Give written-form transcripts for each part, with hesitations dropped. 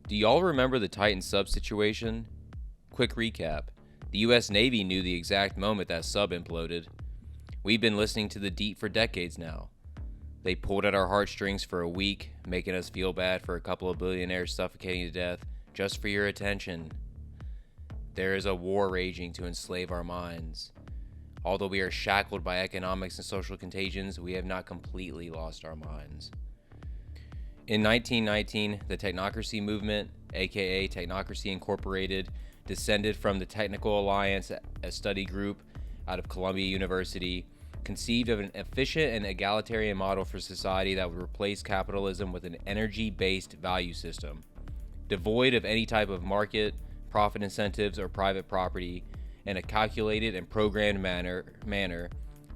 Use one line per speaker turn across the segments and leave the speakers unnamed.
Do y'all remember the Titan sub situation? Quick recap. The US Navy knew the exact moment that sub imploded. We've been listening to the deep for decades now. They pulled at our heartstrings for a week, making us feel bad for a couple of billionaires suffocating to death just for your attention. There is a war raging to enslave our minds. Although we are shackled by economics and social contagions, we have not completely lost our minds. In 1919, the Technocracy movement, aka Technocracy Incorporated, descended from the Technical Alliance, a study group out of Columbia University, conceived of an efficient and egalitarian model for society that would replace capitalism with an energy-based value system. Devoid of any type of market, profit incentives, or private property, in a calculated and programmed manner,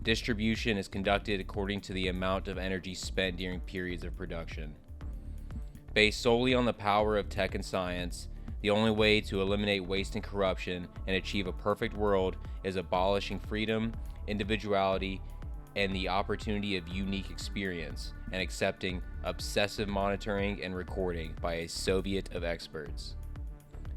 distribution is conducted according to the amount of energy spent during periods of production. Based solely on the power of tech and science, the only way to eliminate waste and corruption and achieve a perfect world is abolishing freedom, individuality, and the opportunity of unique experience, and accepting obsessive monitoring and recording by a Soviet of experts.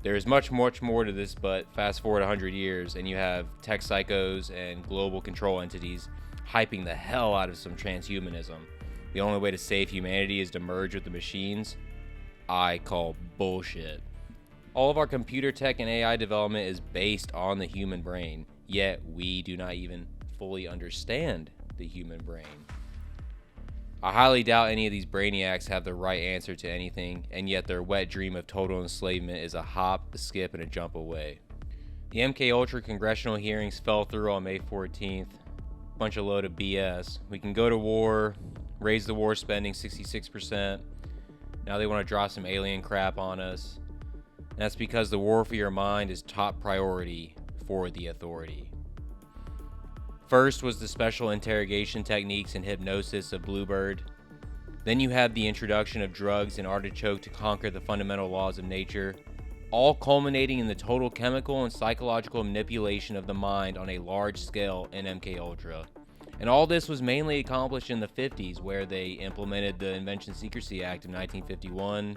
There is much more to this, but fast forward 100 years and you have tech psychos and global control entities hyping the hell out of some transhumanism. The only way to save humanity is to merge with the machines. I call bullshit. All of our computer tech and AI development is based on the human brain, yet we do not even fully understand the human brain. I highly doubt any of these brainiacs have the right answer to anything, and yet their wet dream of total enslavement is a hop, a skip, and a jump away. The MKUltra congressional hearings fell through on May 14th. Bunch of load of BS. We can go to war, raise the war spending 66%. Now they want to drop some alien crap on us. And that's because the war for your mind is top priority for the authority. First was the special interrogation techniques and hypnosis of Bluebird. Then you have the introduction of drugs and artichoke to conquer the fundamental laws of nature, all culminating in the total chemical and psychological manipulation of the mind on a large scale in MKUltra. And all this was mainly accomplished in the 50s, where they implemented the Invention Secrecy Act of 1951,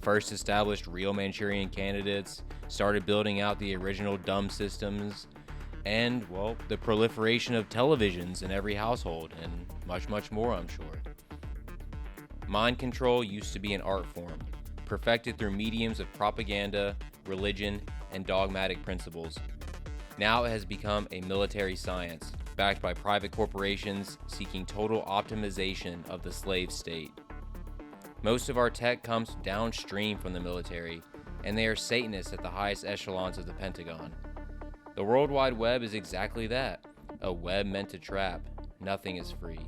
first established real Manchurian candidates, started building out the original dumb systems, and, well, the proliferation of televisions in every household, and much, much more, I'm sure. Mind control used to be an art form, perfected through mediums of propaganda, religion, and dogmatic principles. Now it has become a military science, backed by private corporations seeking total optimization of the slave state. Most of our tech comes downstream from the military, and they are Satanists at the highest echelons of the Pentagon. The World Wide Web is exactly that, a web meant to trap. Nothing is free.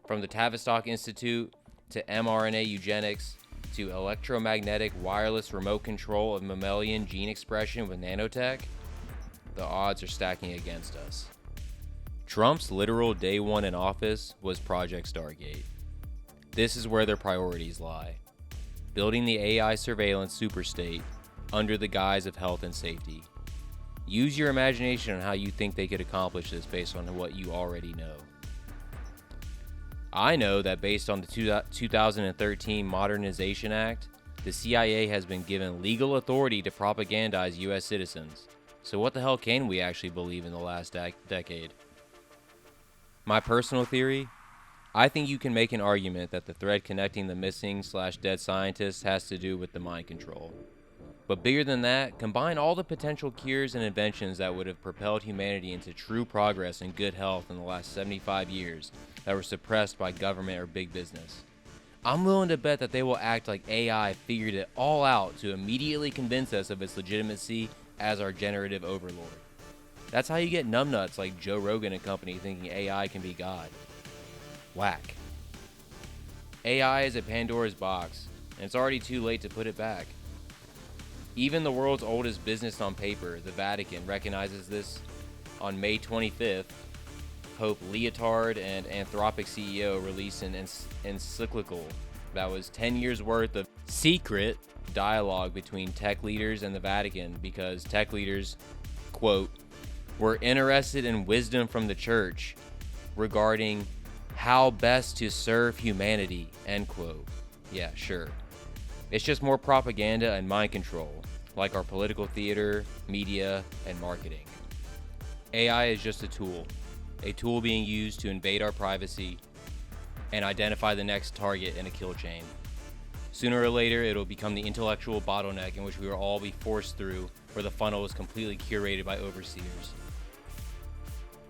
From the Tavistock Institute, to mRNA eugenics, to electromagnetic wireless remote control of mammalian gene expression with nanotech, the odds are stacking against us. Trump's literal day one in office was Project Stargate. This is where their priorities lie. Building the AI surveillance superstate under the guise of health and safety. Use your imagination on how you think they could accomplish this based on what you already know. I know that based on the 2013 Modernization Act, the CIA has been given legal authority to propagandize U.S. citizens. So what the hell can we actually believe in the last decade? My personal theory? I think you can make an argument that the thread connecting the missing/dead scientists has to do with the mind control. But bigger than that, combine all the potential cures and inventions that would have propelled humanity into true progress and good health in the last 75 years that were suppressed by government or big business. I'm willing to bet that they will act like AI figured it all out to immediately convince us of its legitimacy as our generative overlord. That's how you get numbnuts like Joe Rogan and company thinking AI can be God. Whack. AI is a Pandora's box, and it's already too late to put it back. Even the world's oldest business on paper, the Vatican, recognizes this. On May 25th, Pope Leotard and Anthropic CEO released an encyclical that was 10 years worth of secret dialogue between tech leaders and the Vatican, because tech leaders, quote, were interested in wisdom from the church regarding how best to serve humanity, end quote. Yeah, sure. It's just more propaganda and mind control, like our political theater, media, and marketing. AI is just a tool being used to invade our privacy and identify the next target in a kill chain. Sooner or later, it'll become the intellectual bottleneck in which we will all be forced through, where the funnel is completely curated by overseers.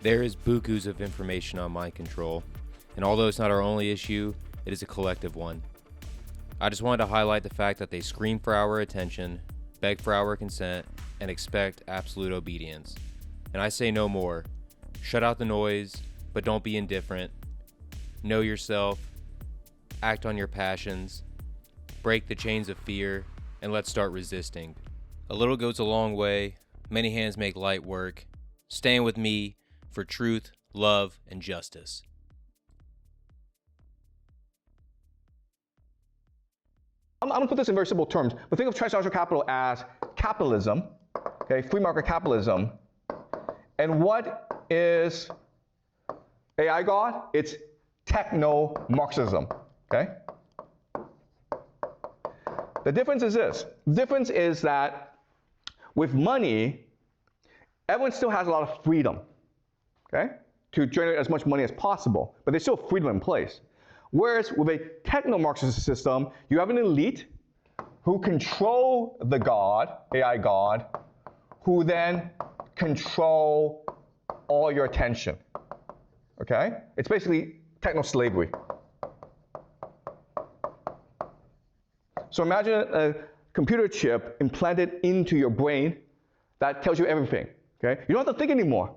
There is bukus of information on mind control, and although it's not our only issue, it is a collective one. I just wanted to highlight the fact that they scream for our attention, beg for our consent, and expect absolute obedience. And I say no more. Shut out the noise, but don't be indifferent. Know yourself. Act on your passions. Break the chains of fear, and let's start resisting. A little goes a long way. Many hands make light work. Stand with me for truth, love, and justice.
I'm going to put this in very simple terms, but think of transnational capital as capitalism, okay, free market capitalism. And what is AI God? It's techno-Marxism, okay? The difference is this. The difference is that with money, everyone still has a lot of freedom, okay, to generate as much money as possible, but there's still freedom in place. Whereas with a techno-Marxist system, you have an elite who control the God, AI God, who then control all your attention, okay? It's basically techno-slavery. So imagine a computer chip implanted into your brain that tells you everything, okay? You don't have to think anymore.